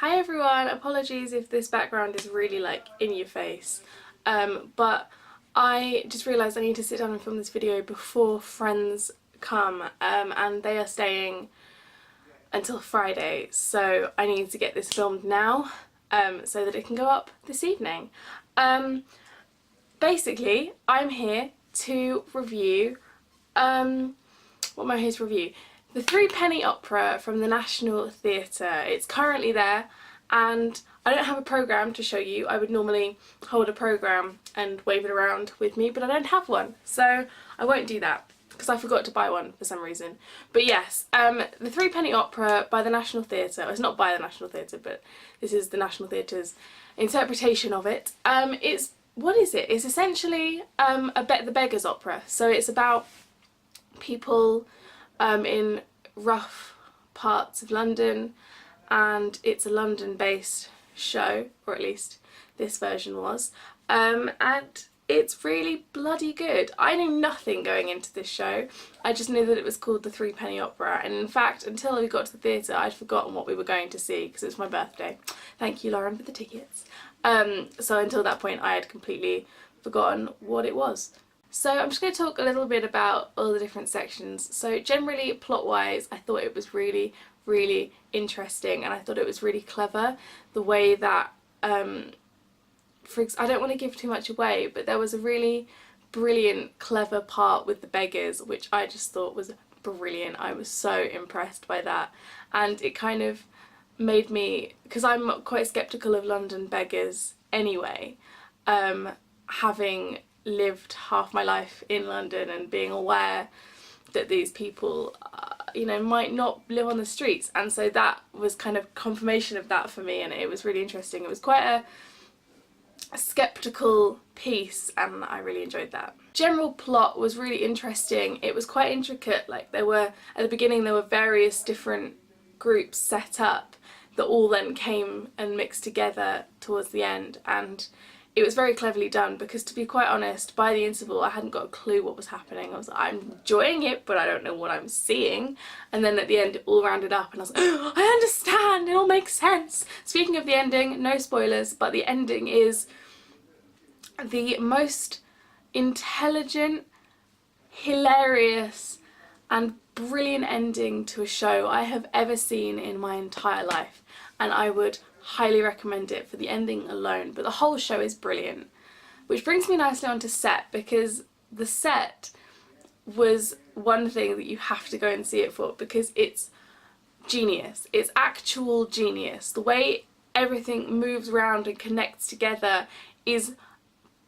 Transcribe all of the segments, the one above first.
Hi everyone, apologies if this background is really in your face, but I just realised I need to sit down and film this video before friends come, and they are staying until Friday, so I need to get this filmed now so that it can go up this evening. Basically, I'm here to review, what am I here to review? The Threepenny Opera from the National Theatre. It's currently there and I don't have a programme to show you. I would normally hold a programme and wave it around with me, but I don't have one, so I won't do that because I forgot to buy one for some reason. But yes, the Threepenny Opera by the National Theatre. It's not by the National Theatre, but this is the National Theatre's interpretation of it. What is it? It's essentially the Beggar's Opera. So it's about people in rough parts of London, and it's a London-based show, or at least this version was, and it's really bloody good. I knew nothing going into this show. I just knew that it was called the Threepenny Opera, and in fact until we got to the theatre I'd forgotten what we were going to see because it was my birthday. Thank you, Lauren, for the tickets. So until that point I had completely forgotten what it was. So I'm just going to talk a little bit about all the different sections. So generally, plot-wise, I thought it was really, really interesting, and I thought it was really clever the way that, I don't want to give too much away, but there was a really brilliant, clever part with the beggars, which I just thought was brilliant. I was so impressed by that, and it kind of made me, because I'm quite sceptical of London beggars anyway, having lived half my life in London and being aware that these people might not live on the streets, and so that was kind of confirmation of that for me, and it was really interesting. It was quite a skeptical piece and I really enjoyed that. General plot was really interesting. It was quite intricate. Like, there were, at the beginning there were various different groups set up that all then came and mixed together towards the end, and it was very cleverly done because, to be quite honest, by the interval I hadn't got a clue what was happening. I was like, I'm enjoying it but I don't know what I'm seeing, and then at the end it all rounded up and I was like, oh, I understand, it all makes sense. Speaking of the ending, no spoilers, but the ending is the most intelligent, hilarious and brilliant ending to a show I have ever seen in my entire life, and I would highly recommend it for the ending alone, but the whole show is brilliant. Which brings me nicely onto set, because the set was one thing that you have to go and see it for, because it's genius. It's actual genius. The way everything moves around and connects together is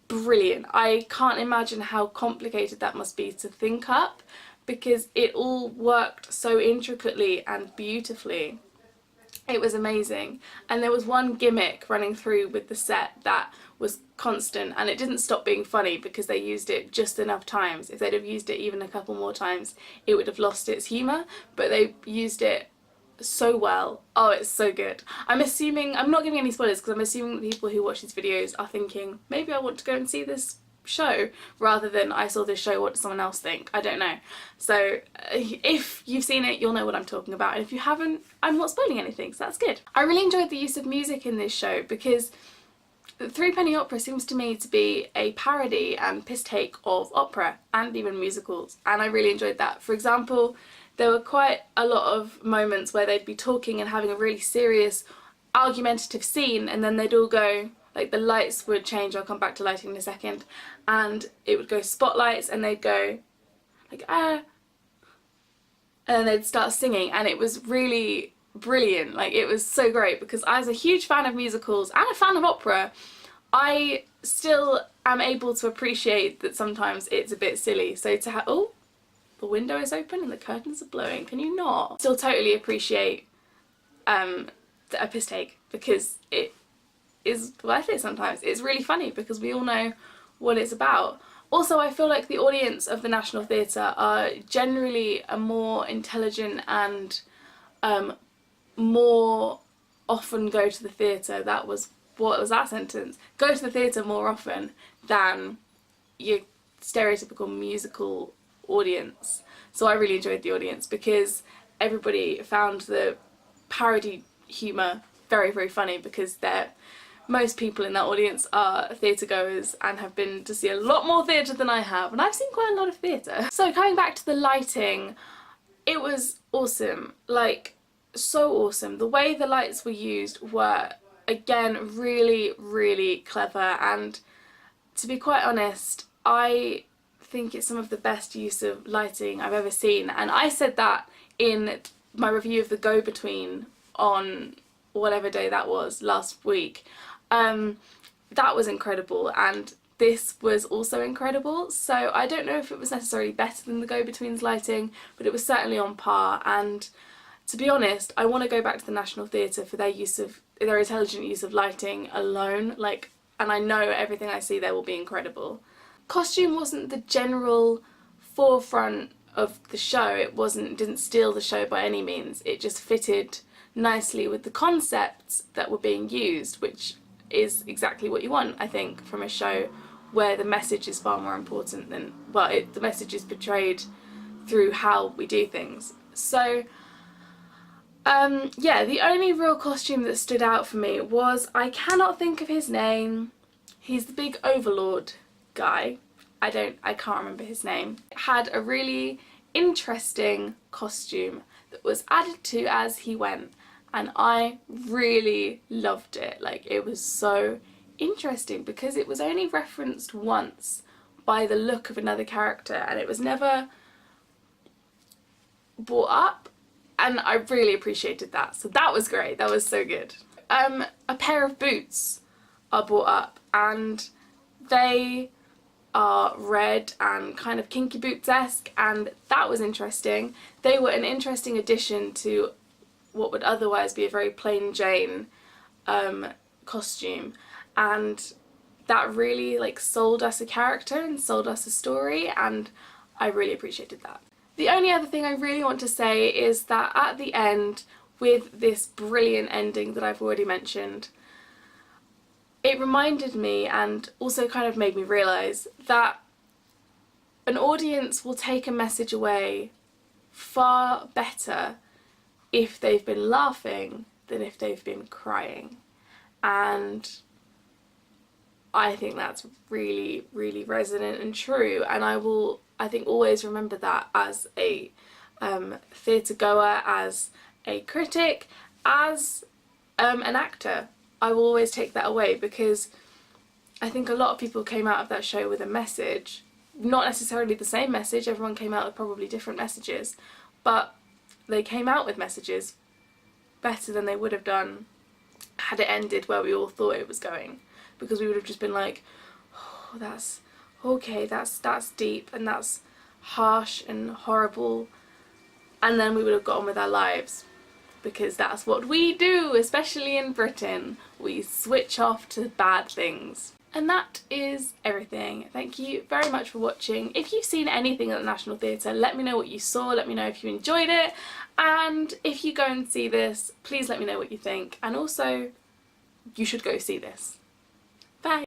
brilliant. I can't imagine how complicated that must be to think up, because it all worked so intricately and beautifully. It was amazing, and there was one gimmick running through with the set that was constant, and it didn't stop being funny because they used it just enough times. If they'd have used it even a couple more times it would have lost its humour, but they used it so well. Oh, it's so good. I'm not giving any spoilers because I'm assuming that people who watch these videos are thinking, maybe I want to go and see this show, rather than I saw this show, what does someone else think? I don't know. So if you've seen it you'll know what I'm talking about, and if you haven't, I'm not spoiling anything, so that's good. I really enjoyed the use of music in this show because the Threepenny Opera seems to me to be a parody and piss take of opera and even musicals, and I really enjoyed that. For example, there were quite a lot of moments where they'd be talking and having a really serious argumentative scene, and then they'd all go, like, the lights would change, I'll come back to lighting in a second, and it would go spotlights and they'd go like, ah, and then they'd start singing, and it was really brilliant. Like, it was so great, because as a huge fan of musicals and a fan of opera, I still am able to appreciate that sometimes it's a bit silly. So to have, oh, the window is open and the curtains are blowing, can you not? Still totally appreciate a piss take, because it is worth it sometimes. It's really funny because we all know what it's about. Also, I feel like the audience of the National Theatre are generally a more intelligent and more often go to the theatre. That was, what was that sentence? Go to the theatre more often than your stereotypical musical audience. So I really enjoyed the audience because everybody found the parody humour very, very funny because most people in that audience are theatre goers and have been to see a lot more theatre than I have, and I've seen quite a lot of theatre. So coming back to the lighting, it was awesome, like so awesome. The way the lights were used were, again, really, really clever, and to be quite honest, I think it's some of the best use of lighting I've ever seen, and I said that in my review of The Go-Between on whatever day that was last week. That was incredible, and this was also incredible, so I don't know if it was necessarily better than The Go-Between's lighting, but it was certainly on par. And to be honest, I want to go back to the National Theatre for their intelligent use of lighting alone, like, and I know everything I see there will be incredible. Costume wasn't the general forefront of the show, didn't steal the show by any means, it just fitted nicely with the concepts that were being used, which is exactly what you want, I think, from a show where the message is far more important than, well, the message is portrayed through how we do things. So yeah, the only real costume that stood out for me was, I cannot think of his name, he's the big overlord guy, I can't remember his name. It had a really interesting costume that was added to as he went, and I really loved it. Like, it was so interesting because it was only referenced once by the look of another character, and it was never brought up, and I really appreciated that, so that was great, that was so good. A pair of boots are brought up, and they are red and kind of Kinky Boots-esque, and that was interesting. They were an interesting addition to what would otherwise be a very plain Jane costume, and that really like sold us a character and sold us a story, and I really appreciated that. The only other thing I really want to say is that at the end, with this brilliant ending that I've already mentioned, it reminded me, and also kind of made me realise, that an audience will take a message away far better if they've been laughing than if they've been crying. And I think that's really, really resonant and true, and I will, I think, always remember that as a theatre goer, as a critic, as an actor. I will always take that away, because I think a lot of people came out of that show with a message. Not necessarily the same message, everyone came out with probably different messages, but they came out with messages better than they would have done had it ended where we all thought it was going, because we would have just been like, oh, that's okay, that's deep and that's harsh and horrible, and then we would have got on with our lives, because that's what we do, especially in Britain. We switch off to bad things. And that is everything. Thank you very much for watching. If you've seen anything at the National Theatre, let me know what you saw, let me know if you enjoyed it, and if you go and see this, please let me know what you think, and also, you should go see this. Bye!